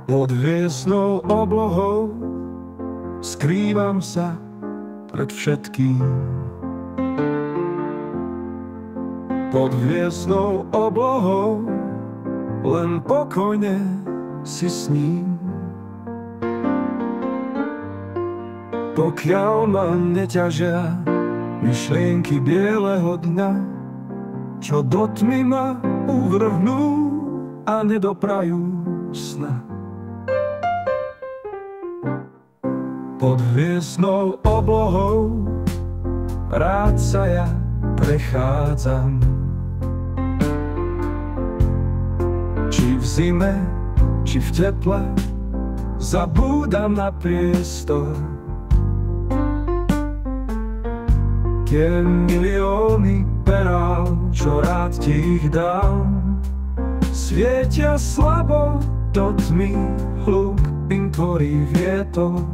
Pod hvieznou oblohou skrývam sa pred všetkým. Pod hvieznou oblohou len pokojne si sním. Pokiaľ ma neťažia myšlienky bieleho dňa, čo do tmy ma uvrhnú a nedoprajú sna. Pod hvieznou oblohou rád sa ja prechádzam. Či v zime, či v teple, zabúdam na priestor. Tie milióny perál, čo rád ti ich dám, svietia slabo do tmy, hluk im tvorí vietor.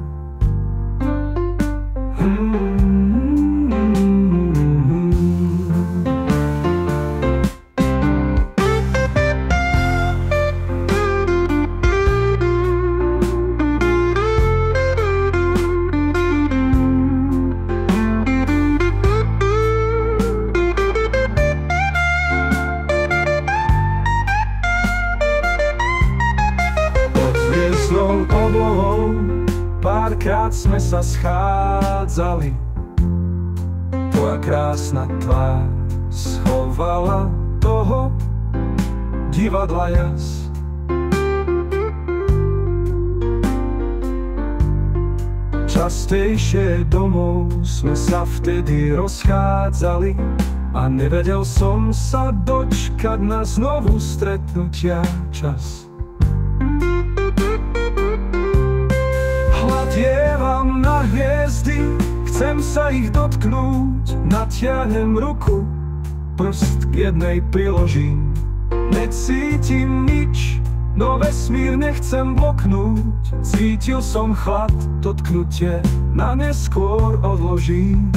Oblohou párkrát sme sa schádzali. Tvoja krásna tvár schovala toho divadla jas. Častejšie domov sme sa vtedy rozchádzali a nevedel som sa dočkať na znovu stretnutia čas. Hladievam na hviezdy, chcem sa ich dotknúť, natiahnem ruku, prst k jednej priložím. Necítim nič, no vesmír nechcem bloknúť, cítil som chlad, dotknutie na neskôr odložím.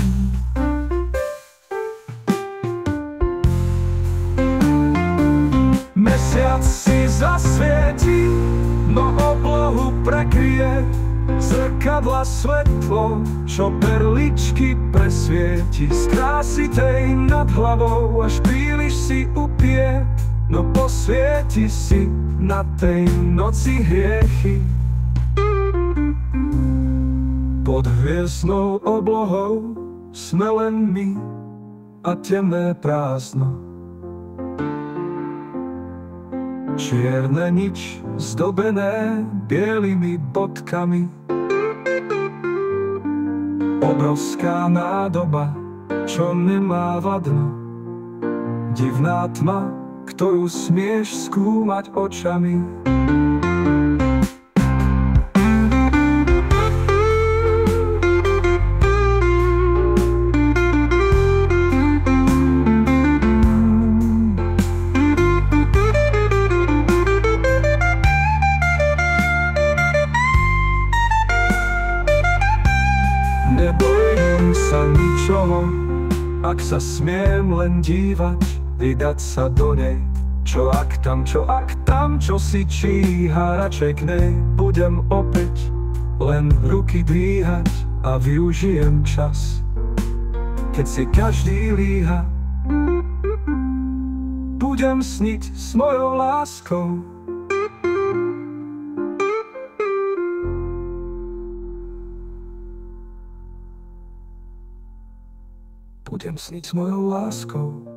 Mesiac si zasvieti, no oblohu prekryje zrkadla svetlo, čo perličky presvieti. Z krásy tej nad hlavou až príliš si upie, no posvieti si na tej noci hriechy. Pod hviezdnou oblohou sme len my a temné prázdno. Čierne nič zdobené bielými bodkami. Obrovská nádoba, čo nemá vadno. Divná tma, ktorú smieš skúmať očami. Nebojím sa ničoho, ak sa smiem len dívať, vydať sa do nej. Čo ak tam, čo si číha, radšej k nej budem opäť len ruky dvíhať a využijem čas. Keď si každý líha, budem sniť s mojou láskou. Budem sniť s mojou láskou.